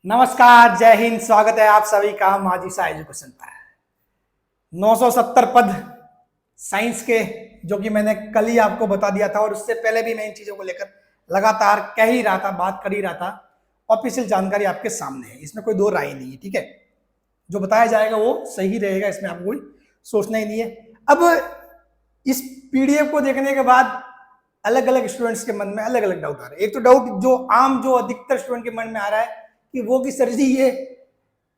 नमस्कार, जय हिंद। स्वागत है आप सभी का माजिसा एजुकेशन पर। 970 पद साइंस के, जो कि मैंने कल ही आपको बता दिया था और उससे पहले भी मैं इन चीजों को लेकर लगातार कह ही रहा था, बात कर ही रहा था। ऑफिशियल जानकारी आपके सामने है, इसमें कोई दो राय नहीं है। ठीक है, जो बताया जाएगा वो सही रहेगा, इसमें आपको कोई सोचना ही नहीं है। अब इस पीडीएफ को देखने के बाद अलग अलग स्टूडेंट्स के मन में अलग अलग डाउट आ रहे हैं। एक तो डाउट जो अधिकतर स्टूडेंट के मन में आ रहा है कि वो कि सर जी ये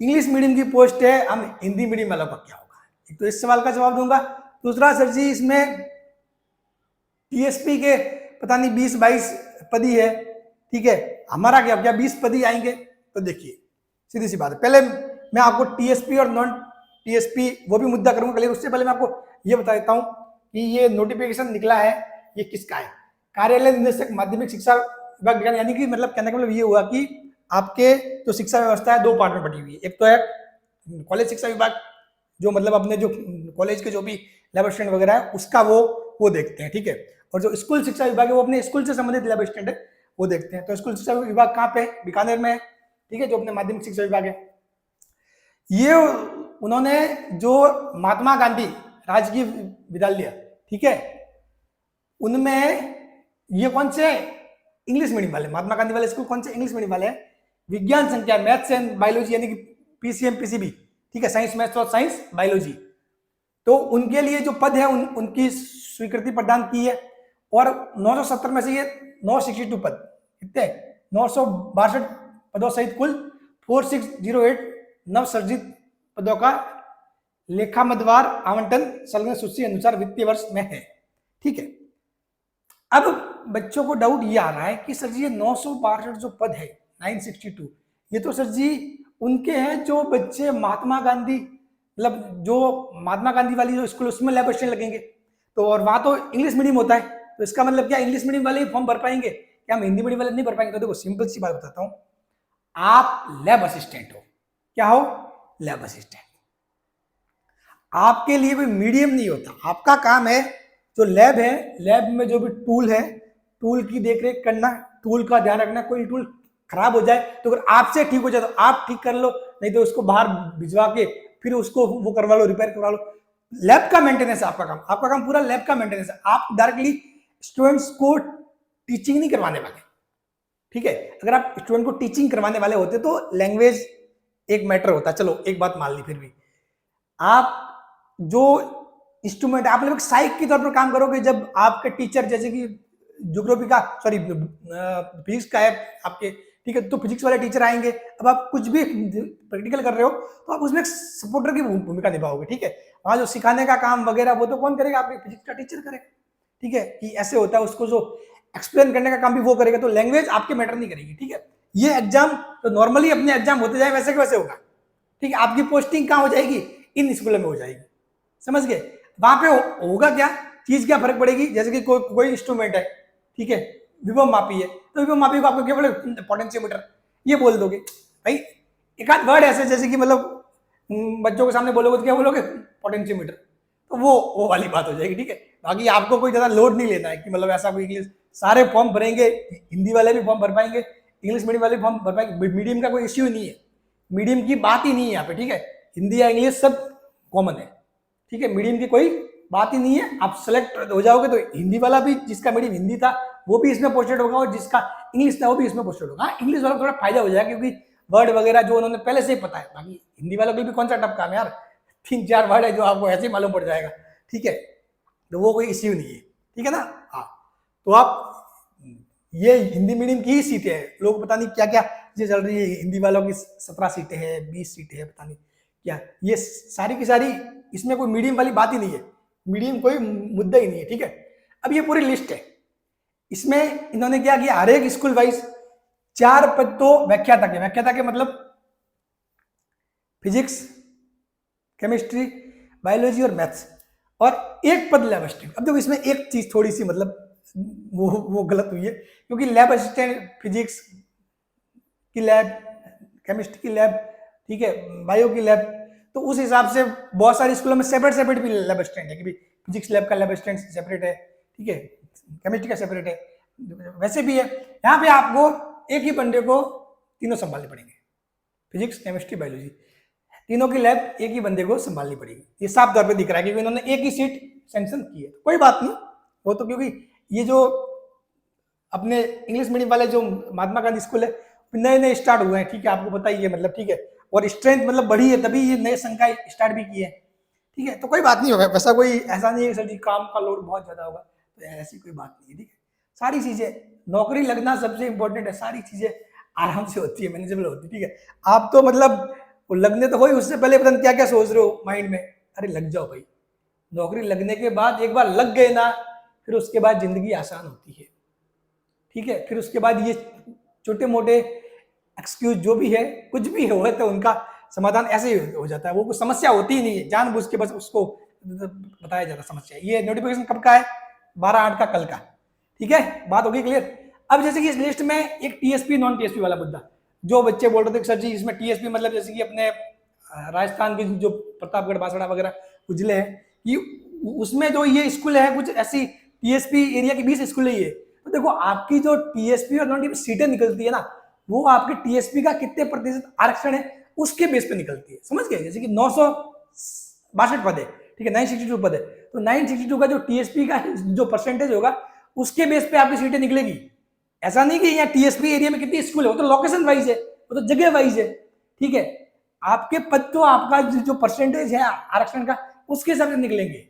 इंग्लिश मीडियम की पोस्ट है, हम हिंदी मीडियम वालों का क्या होगा। एक तो इस सवाल का जवाब दूंगा। दूसरा, सर जी इसमें टीएसपी के पता नहीं 20-22 पद ही है, ठीक है, हमारा क्या क्या 20 पद ही आएंगे। तो देखिए सीधी सी बात है, पहले मैं आपको टीएसपी और नॉन टीएसपी वो भी मुद्दा करूंगा क्लियर। उससे पहले मैं आपको ये बता देता हूं कि ये नोटिफिकेशन निकला है, ये किसका है। कार्यालय निदेशक माध्यमिक शिक्षा विभाग, यानी कि मतलब कहने का मतलब ये हुआ कि आपके जो शिक्षा व्यवस्था है दो पार्ट में बटी हुई है। एक तो है कॉलेज शिक्षा विभाग, जो मतलब अपने जो कॉलेज के जो भी लैब स्टैंड वगैरह है उसका वो देखते हैं, ठीक है। और जो स्कूल शिक्षा विभाग है वो अपने स्कूल से संबंधित लैब स्टैंड है वो देखते हैं। तो स्कूल शिक्षा विभाग कहाँ पे, बीकानेर में है, ठीक है, जो अपने माध्यमिक शिक्षा विभाग है। ये उन्होंने जो महात्मा गांधी राजकीय विद्यालय, ठीक है, उनमें ये कौन से इंग्लिश मीडियम वाले, महात्मा गांधी वाले स्कूल कौन से इंग्लिश मीडियम वाले हैं, विज्ञान संख्या, मैथ्स एंड बायोलॉजी, यानी कि पीसीएम पीसीबी, ठीक है, साइंस मैथ्स और साइंस बायोलॉजी। तो उनके लिए जो पद है उनकी स्वीकृति प्रदान की है। और 970 में से ये 962 पद, कितने 962 पदों सहित कुल 4608 नवसर्जित पदों का लेखा मदवार आवंटन संलग्न सूची अनुसार वित्तीय वर्ष में है, ठीक है। अब बच्चों को डाउट ये आ रहा है कि सर जी ये 962 जो पद है 962, ये तो सर जी उनके हैं जो बच्चे महात्मा गांधी, मतलब जो महात्मा गांधी वाली जो स्कूल उसमें लैब स्टैंड लगेंगे। तो और वहां तो इंग्लिश मीडियम होता है, तो इसका मतलब क्या इंग्लिश मीडियम वाले ही फॉर्म भर पाएंगे क्या, हम हिंदी मीडियम वाले नहीं भर पाएंगे। तो देखो सिंपल सी बात बताता हूँ, आप लैब असिस्टेंट हो, क्या हो, लैब असिस्टेंट। आपके लिए कोई मीडियम नहीं होता, आपका काम है जो लैब है, लैब में जो भी टूल है, टूल की देखरेख करना, टूल का ध्यान रखना। कोई टूल खराब हो जाए तो अगर आपसे ठीक हो जाए तो आप ठीक कर लो, नहीं तो उसको बाहर भिजवा के फिर उसको वो करवा लो, रिपेयर करवा लो। लैब का मेंटेनेंस है आपका काम पूरा लैब का मेंटेनेंस है। आप डायरेक्टली स्टूडेंट्स को टीचिंग नहीं करवाने वाले, ठीक है। अगर आप स्टूडेंट को टीचिंग करवाने वाले होते तो लैंग्वेज एक मैटर होता, चलो एक बात मान ली, फिर भी आप जो इंस्ट्रूमेंट आप लोग साइक के तौर पर काम करोगे। जब आपके टीचर जैसे कि ज्योग्राफी का, सॉरी फिजिक्स का है आपके, ठीक है, तो फिजिक्स वाले टीचर आएंगे। अब आप कुछ भी प्रैक्टिकल कर रहे हो तो आप उसमें सपोर्टर की भूमिका निभाओगे, ठीक है। वहां जो सिखाने का काम वगैरह वो तो कौन करेगा, आपके फिजिक्स का टीचर करेगा, ठीक है, कि ऐसे होता है, उसको जो एक्सप्लेन करने का काम भी वो करेगा। तो लैंग्वेज आपके मैटर नहीं करेगी, ठीक है। ये एग्जाम तो नॉर्मली अपने एग्जाम होते जाए वैसे के वैसे होगा, ठीक है। आपकी पोस्टिंग कहाँ हो जाएगी, इन स्कूलों में हो जाएगी, समझ गए। वहां पे होगा क्या चीज, क्या फर्क पड़ेगी, जैसे कि कोई इंस्ट्रूमेंट है, ठीक है, विभव मापी है, तो विभव मापी को आपको क्या बोले, पोटेंशियोमीटर, ये बोल दोगे भाई। एक आध वर्ड ऐसे जैसे कि मतलब बच्चों के सामने बोलोगे तो क्या बोलोगे, पोटेंशियोमीटर, तो वो वाली बात हो जाएगी, ठीक है। बाकी आपको कोई ज्यादा लोड नहीं लेना है कि मतलब ऐसा कोई इंग्लिश सारे फॉर्म भरेंगे, हिंदी वाले भी फॉर्म भर पाएंगे, इंग्लिश मीडियम वाले फॉर्म भर पाएंगे। मीडियम का कोई इश्यू नहीं है, मीडियम की बात ही नहीं है यहाँ पे, ठीक है। हिंदी या इंग्लिश सब कॉमन है, ठीक है, मीडियम की कोई बात ही नहीं है। आप सेलेक्ट हो जाओगे तो हिंदी वाला भी, जिसका मीडियम हिंदी था वो भी इसमें पोस्टेड होगा, और जिसका इंग्लिश था वो भी इसमें पोस्टेड होगा। इंग्लिश वाला थोड़ा फायदा हो जाएगा क्योंकि वर्ड वगैरह जो उन्होंने पहले से ही पता है। बाकी हिंदी वालों के भी कौन सा टफ काम है यार, 3-4 वर्ड है जो आपको ऐसे ही मालूम पड़ जाएगा, ठीक है, तो वो कोई इश्यू नहीं है, ठीक है ना। हाँ, तो आप ये हिंदी मीडियम की ही सीटें हैं, लोग पता नहीं क्या क्या ये चल रही है, हिंदी वालों की 17 सीटें हैं, 20 सीटें हैं, पता नहीं क्या, ये सारी की सारी, इसमें कोई मीडियम वाली बात ही नहीं है, मीडियम कोई मुद्दा ही नहीं है, ठीक है। अब ये पूरी लिस्ट है, इसमें इन्होंने क्या किया, हर एक स्कूल वाइज 4 पद तो व्याख्याता के मतलब फिजिक्स, केमिस्ट्री, बायोलॉजी और मैथ्स, और एक पद लैब असिस्टेंट। अब देखो इसमें एक चीज थोड़ी सी मतलब वो गलत हुई है, क्योंकि लैब असिस्टेंट फिजिक्स की लैब, केमिस्ट्री की लैब, ठीक है, बायो की लैब, तो उस हिसाब से बहुत सारे स्कूलों में सेपरेट भी लैब असिस्टेंट है कि फिजिक्स लैब का लैब असिस्टेंट सेपरेट है, ठीक है, केमिस्ट्री का सेपरेट है, वैसे भी है। यहाँ पे आपको एक ही बंदे को तीनों संभालने पड़ेंगे, फिजिक्स, केमिस्ट्री, बायोलॉजी, तीनों की लैब एक ही बंदे को संभालनी पड़ेगी। ये साफ तौर पे दिख रहा है क्योंकि उन्होंने एक ही सीट सैंक्शन की है। कोई बात नहीं, वो तो क्योंकि ये जो अपने इंग्लिश मीडियम वाले जो महात्मा गांधी स्कूल है नए नए स्टार्ट हुए हैं, ठीक है, आपको पता ही है, मतलब ठीक है, और स्ट्रेंथ मतलब बढ़ी है तभी ये नए संकाय स्टार्ट भी किए हैं, ठीक है, तो कोई बात नहीं होगा, वैसा कोई ऐसा नहीं है सर जी काम का लोड बहुत ज्यादा होगा, तो ऐसी कोई बात नहीं है, ठीक है। सारी चीजें, नौकरी लगना सबसे इंपॉर्टेंट है, सारी चीजें आराम से होती है, मैनेजेबल होती है, ठीक है। आप तो मतलब वो लगने तो हो ही, उससे पहले पता नहीं क्या क्या सोच रहे हो माइंड में, अरे लग जाओ भाई, नौकरी लगने के बाद एक बार लग गए ना, फिर उसके बाद जिंदगी आसान होती है, ठीक है। फिर उसके बाद ये छोटे मोटे एक्सक्यूज जो भी है, कुछ भी है तो उनका समाधान ऐसे ही हो जाता है, वो कुछ समस्या होती ही नहीं है, जानबूझ के बस उसको बताया जाता है समस्या। ये नोटिफिकेशन कब का है? 12/8 का, कल का, ठीक है, बात होगी क्लियर। अब जैसे कि इस लिस्ट में एक टीएसपी नॉन टीएसपी वाला मुद्दा, जो बच्चे बोल रहे थे सर जी इसमें टीएसपी मतलब जैसे कि अपने राजस्थान के जो प्रतापगढ़, बांसवाड़ा वगैरह जिले हैं, कि उसमें जो ये स्कूल है कुछ ऐसी टीएसपी एरिया की 20 स्कूल ही है, तो देखो आपकी जो टीएसपी और नॉन टीएसपी सीटें निकलती है ना, वो आपके टीएसपी का कितने प्रतिशत आरक्षण है उसके बेस पे निकलती है, समझ गए। जैसे कि 962 पद है, ठीक है, 962 पद है, तो 962 का जो टीएसपी का जो परसेंटेज होगा उसके बेस पे आपकी सीटें निकलेगी। ऐसा नहीं कि यहाँ टीएसपी एरिया में कितनी स्कूल है, वो तो लोकेशन वाइज है, वो तो जगह वाइज है, ठीक है। आपके पद तो आपका जो परसेंटेज है आरक्षण का उसके हिसाब से निकलेंगे,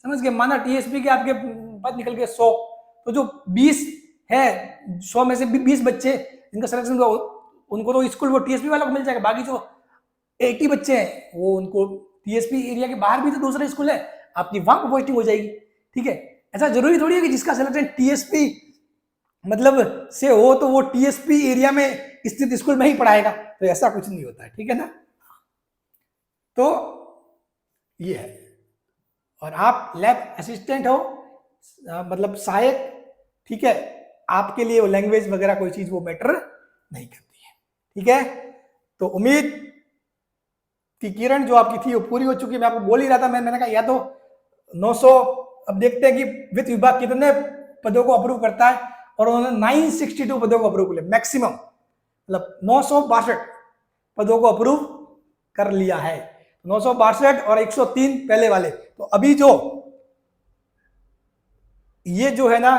समझ गए। माना टीएसपी के आपके पद निकल गए 100, तो जो 20 है, 100 में से 20 बच्चे जिनका सिलेक्शन हुआ उनको तो स्कूल वो टीएसपी वाला को मिल जाएगा, बाकी जो 80 बच्चे हैं वो उनको टीएसपी एरिया के बाहर भी तो दूसरा स्कूल है, आपकी वहां पर पोस्टिंग हो जाएगी, ठीक है। ऐसा जरूरी थोड़ी है कि जिसका सिलेक्शन टीएसपी मतलब से हो तो वो टीएसपी एरिया में स्थित स्कूल में ही पढ़ाएगा, तो ऐसा कुछ नहीं होता है, ठीक है ना। तो ये है, और आप लैब असिस्टेंट हो, मतलब सहायक, ठीक है, आपके लिए वो लैंग्वेज वगैरह कोई चीज वो मैटर नहीं करती है, ठीक है। तो उम्मीद की किरण जो आपकी थी वो पूरी हो चुकी है। मैं आपको बोल ही रहा था, मैंने कहा या तो 900, अब देखते हैं कि वित्त विभाग कितने पदों को अप्रूव करता है, और उन्होंने 962 पदों को अप्रूव किया, मैक्सिमम मतलब 962 पदों को अप्रूव कर लिया है, 962 और 103 पहले वाले। तो अभी जो ये जो है ना,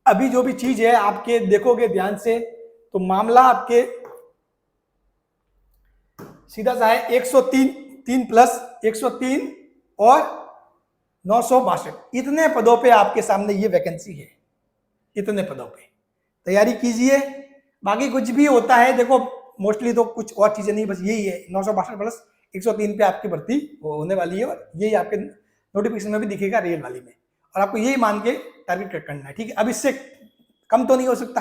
अभी जो भी चीज है आपके देखोगे ध्यान से तो मामला आपके सीधा सा है 103, 3 प्लस 103 और 962, इतने पदों पे आपके सामने ये वैकेंसी है, इतने पदों पे तैयारी कीजिए। बाकी कुछ भी होता है देखो, मोस्टली तो कुछ और चीजें नहीं, बस यही है 962 प्लस 103 पे आपकी भर्ती होने वाली है, और यही आपके नोटिफिकेशन में भी दिखेगा रियल वाली में, और आपको यही मान के टारगेट करना है, ठीक है। अब इससे कम तो नहीं हो सकता,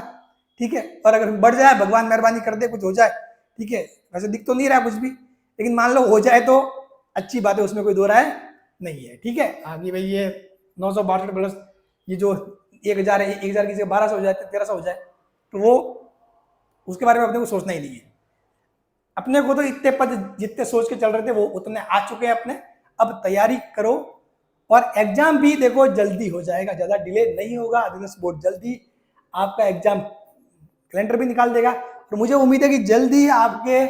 ठीक है, और अगर बढ़ जाए भगवान मेहरबानी कर दे, कुछ हो जाए, ठीक है, वैसे दिख तो नहीं रहा कुछ भी, लेकिन मान लो हो जाए तो अच्छी बात है, उसमें कोई दो राय नहीं है, ठीक है। आगे भाई ये 962 प्लस ये जो 1000 है, 1000 की जगह 1200 हो जाए, 1300 हो जाए, तो वो उसके बारे में अपने को सोचना ही नहीं है। अपने को तो इतने पद जितने सोच के चल रहे थे वो उतने आ चुके हैं अपने, अब तैयारी करो, और एग्जाम भी देखो जल्दी हो जाएगा, ज्यादा डिले नहीं होगा, अधिकांश बोर्ड जल्दी आपका एग्जाम कैलेंडर भी निकाल देगा, और मुझे उम्मीद है कि जल्दी आपके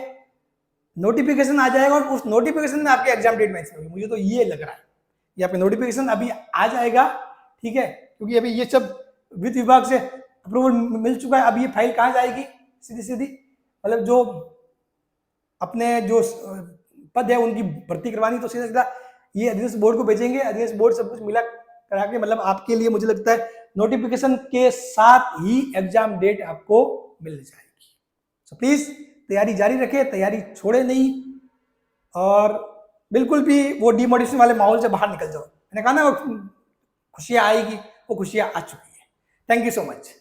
नोटिफिकेशन आ जाएगा, और उस नोटिफिकेशन में आपके एग्जाम डेट मेंशन होगी, मुझे तो ये लग रहा है, ये आपके नोटिफिकेशन अभी आ जाएगा, ठीक है, क्योंकि अभी ये सब वित्त विभाग से अप्रूवल मिल चुका है। अब ये फाइल कहाँ जाएगी, सीधी सीधी मतलब जो अपने जो पद है उनकी भर्ती करवानी, तो सीधा सीधा ये अधिकांश बोर्ड को भेजेंगे, अधिकांश बोर्ड सब कुछ मिला करा के, मतलब आपके लिए मुझे लगता है नोटिफिकेशन के साथ ही एग्जाम डेट आपको मिल जाएगी। सो प्लीज तैयारी जारी रखें, तैयारी छोड़े नहीं, और बिल्कुल भी वो डिमोटिवेशन वाले माहौल से बाहर निकल जाओ। मैंने कहा ना वो खुशियां आएगी, वो खुशियां आ चुकी है। Thank you so much.